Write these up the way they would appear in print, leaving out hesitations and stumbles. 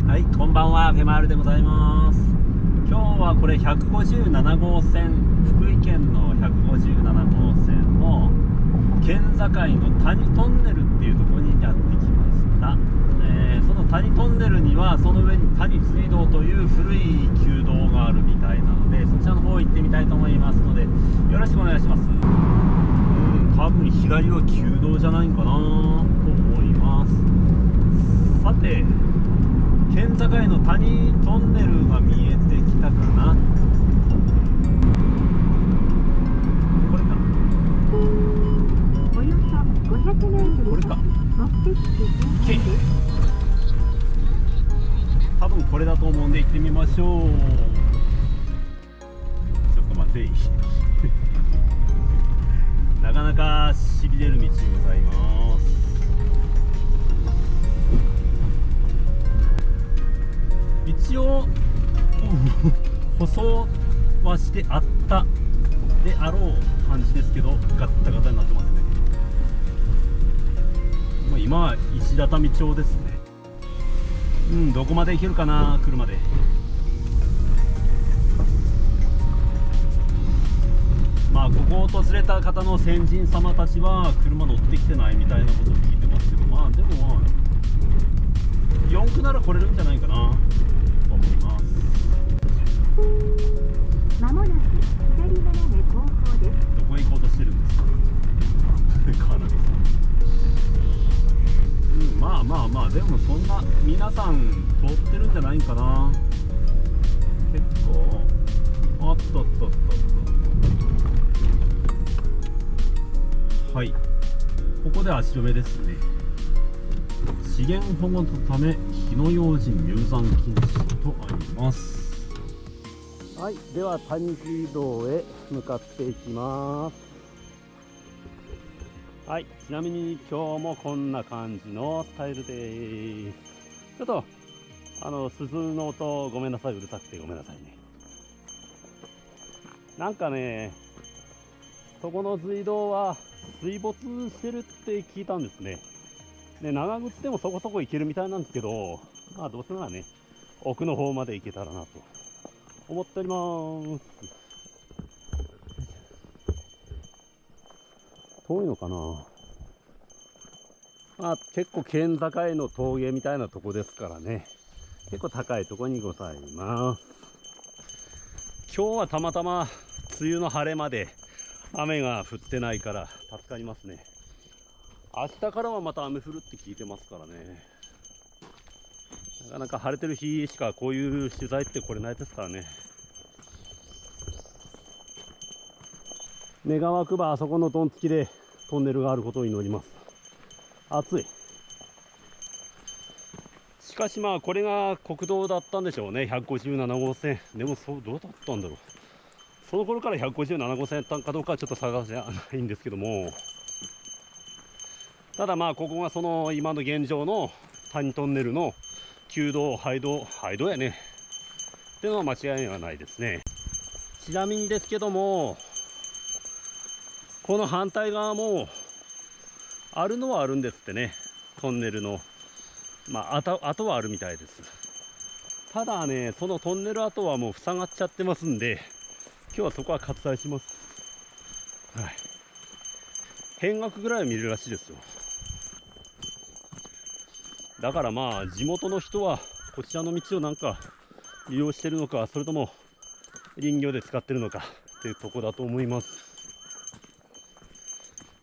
はい、こんばんは、フェマールでございます。今日はこれ157号線、福井県の157号線の県境の谷トンネルっていうところにやってきました。その谷トンネルにはその上に谷水道という古い旧道があるみたいなので、そちらの方行ってみたいと思いますのでよろしくお願いします。多分左は旧道じゃないかなと思います。さて、県境の谷トンネルが見えてきたかな。これか、およそ500メートルこれか、目的地前です。多分これだと思うんで行ってみましょう。ちょっと待ていなかなかしびれる道でございます。一応舗装はしてあったであろう感じですけど、ガッタガタになってますね。今は石畳町ですね。どこまで行けるかな、車で。ここを訪れた方の先人様たちは車乗ってきてないみたいなことを聞いてますけど、でも4区なら来れるんじゃないかなと思います。まもなく左斜め後方です。どこへ行こうとしてるんですかカーナビさん。でもそんな皆さん通ってるんじゃないかな。結構おっとっとっとっと、はい、ここで足止めですね。資源保護のため火の用心入山禁止とあります。はい、では谷水道へ向かっていきます。はい、ちなみに今日もこんな感じのスタイルです。ちょっと鈴の音ごめんなさい、うるさくてごめんなさいね。なんかね、そこの水道は水没してるって聞いたんですね。で、長靴でもそこそこ行けるみたいなんですけど、どうせならね、奥の方まで行けたらなと思っております。遠いのかな。結構県境の峠みたいなとこですからね、結構高いとこにございます。今日はたまたま梅雨の晴れまで雨が降ってないから助かりますね。明日からはまた雨降るって聞いてますからね。なかなか晴れてる日しかこういう取材って来れないですからね。願わくばあそこのドンつきでトンネルがあることを祈ります。暑い。しかしこれが国道だったんでしょうね、157号線。でもどうだったんだろう。その頃から157号線やったんかどうかはちょっと探せないんですけども、ただここがその今の現状の谷トンネルの旧道、廃道やねっていうのは間違いはないですね。ちなみにですけども、この反対側もあるのはあるんですってね、トンネルの跡はあるみたいです。ただね、そのトンネル跡はもう塞がっちゃってますんで、今日はそこは割愛します。はい、見学ぐらいは見れるらしいですよ。だから地元の人はこちらの道をなんか利用してるのか、それとも林業で使ってるのかっていうとこだと思います。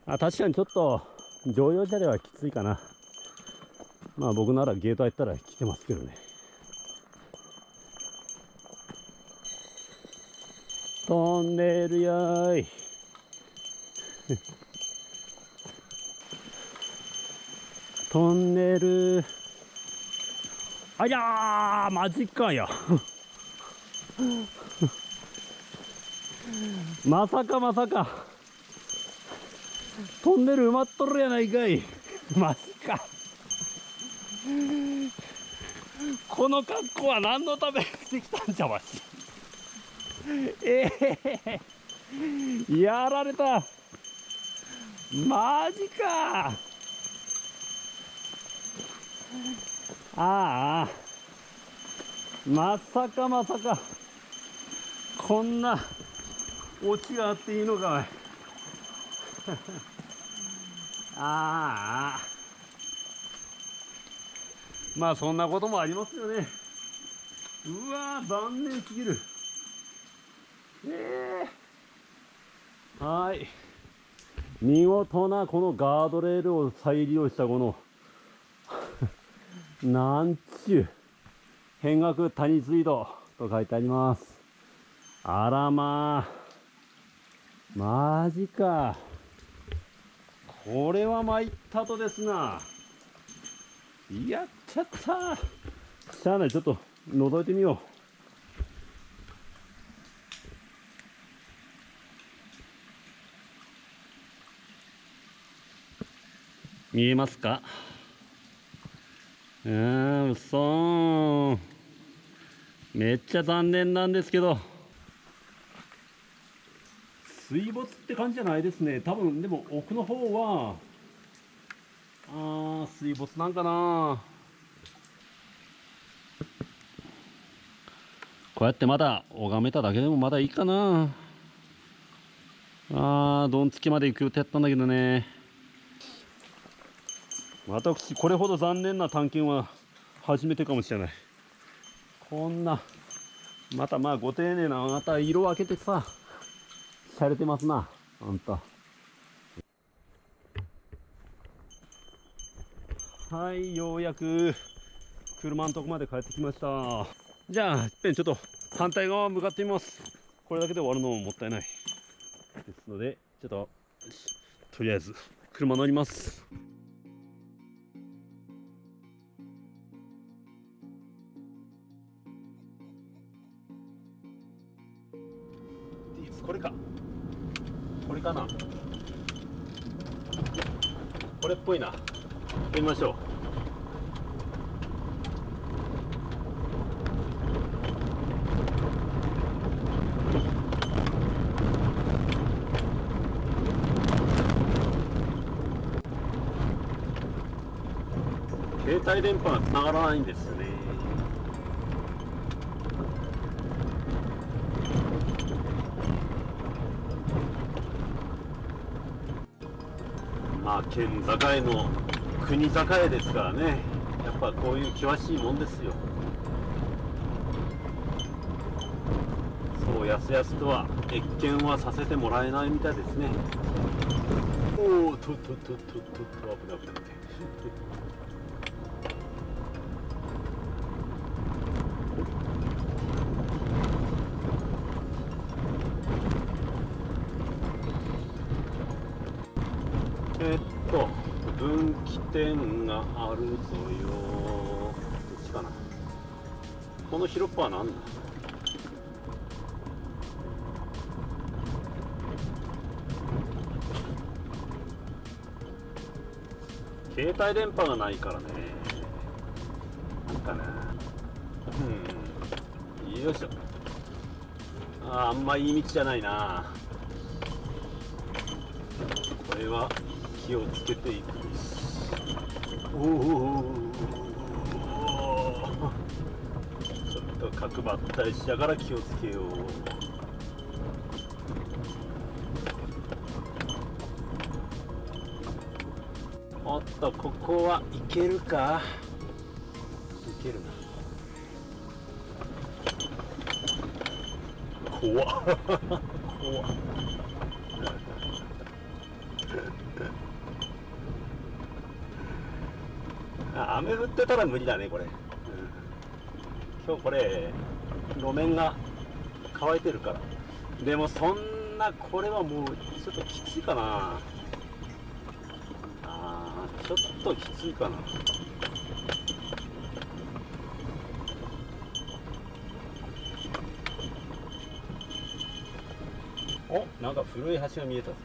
確かにちょっと乗用車ではきついかな。僕ならゲート入ったら来てますけどね。トンネルやーいトンネル、ありゃー、マジかやまさかトンネル埋まっとるやないかいマジか。この格好は何のためにしてきたんじゃわしやられた。マジか。ああ、まさかまさかこんなオチがあっていいのか。ああ、まあそんなこともありますよね。うわー、残念すぎる。はい、見事なこのガードレールを再利用したこのなんちゅう変額谷水道と書いてあります。あらまあ、マジか。これは参ったとですな。やっちゃった。しゃあない、ちょっと覗いてみよう。見えますか。うそーん。めっちゃ残念なんですけど。水没って感じじゃないですね。多分、でも奥の方は、水没なんかな。こうやってまだ拝めただけでもまだいいかな。どんつきまで行く予定やったんだけどね。私、これほど残念な探検は初めてかもしれない。こんな、またまあご丁寧な、また色分けてさ、洒落てますな、あんた。はい、ようやく車のとこまで帰ってきました。じゃあ、いっぺんちょっと反対側向かってみます。これだけで終わるのももったいない。ですので、ちょっと、とりあえず車乗ります。これか。これかな。これっぽいな。行ってみましょう。携帯電波が繋がらないんですよね。まあ県境の国境ですからね、やっぱこういう険しいもんですよ。そうやすやすとは越見はさせてもらえないみたいですね。おお、危ない危ない。分岐点があるぞよ。どっちかな。この広っぱは何だ。携帯電波がないからね。なんかな。よいしょ。あんまいい道じゃないな。これは気をつけていくべし。ちょっと角張ったりしながら気をつけよう。おっと、ここはいけるか。いけるな。怖っ怖っ。雨降ってたら無理だねこれ、今日これ路面が乾いてるから。でもそんな、これはもうちょっときついかな。ちょっときついかな。お、なんか古い橋が見えたぞ。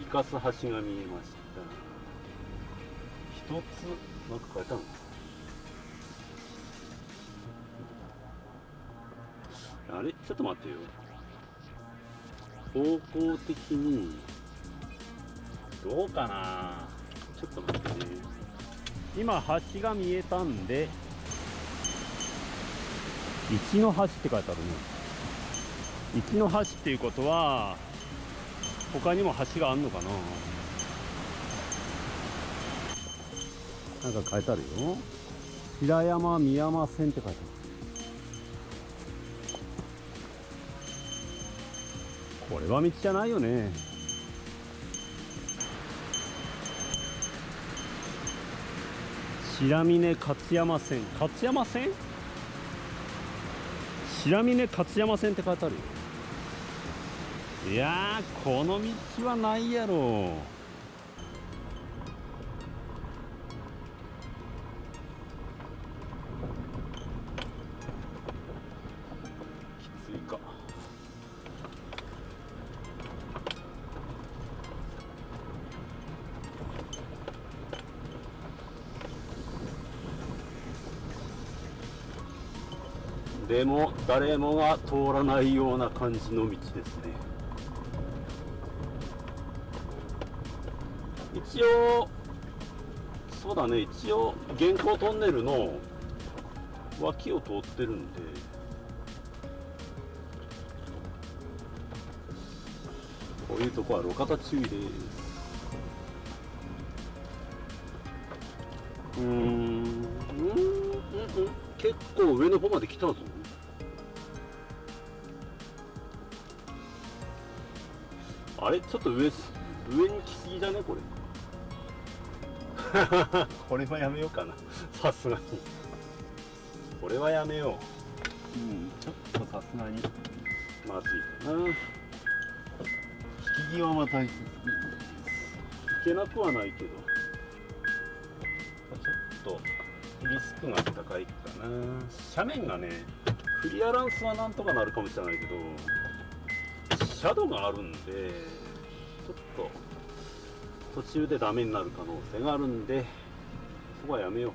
生かす橋が見えました。一つなんか変えたの。あれ、ちょっと待ってよ。方向的にどうかな。ちょっと待ってね。今橋が見えたんで、一の橋って書いてあるね。一の橋っていうことは他にも橋があんのかな。なんか書いてあるよ。平山三山線って書いてある。これは道じゃないよね。白峰勝山線。勝山線、白峰勝山線って書いてあるよ。いやー、この道はないやろ。きついか。でも誰もが通らないような感じの道ですね。一応そうだね、一応現行トンネルの脇を通ってるんで、こういうとこは路肩注意です。結構上の方まで来たぞ。あれ、ちょっと上に来すぎだねこれ。これはやめようかな、さすがにこれはやめよう。ちょっとさすがにまずいかな。引き際は大切です。いけなくはないけど、ちょっとリスクが高いかな。斜面がね、クリアランスはなんとかなるかもしれないけど、シャドウがあるんで、ちょっと途中でダメになる可能性があるんで、そこはやめよ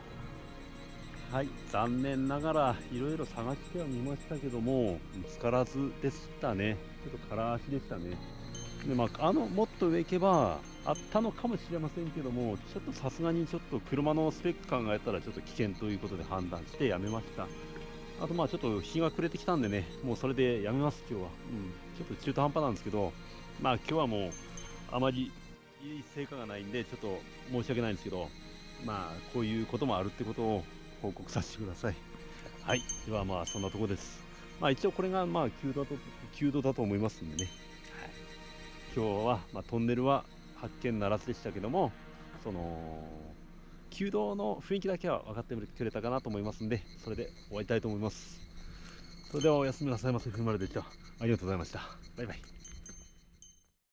う。はい、残念ながらいろいろ探してはみましたけども見つからずでしたね。ちょっと空足でしたね。で、もっと上行けばあったのかもしれませんけども、ちょっとさすがにちょっと車のスペック考えたらちょっと危険ということで判断してやめました。あとちょっと日が暮れてきたんでね、もうそれでやめます今日は。ちょっと中途半端なんですけど、今日はもうあまりいい成果がないんでちょっと申し訳ないんですけど、こういうこともあるってことを報告させてください。はい、ではそんなとこです。一応これが急度だと思いますんでね。はい、今日はトンネルは発見ならずでしたけども、その旧道の雰囲気だけは分かってくれたかなと思いますんで、それで終わりたいと思います。それではおやすみなさいませ。ふるまるでした。ありがとうございました。バイバイ。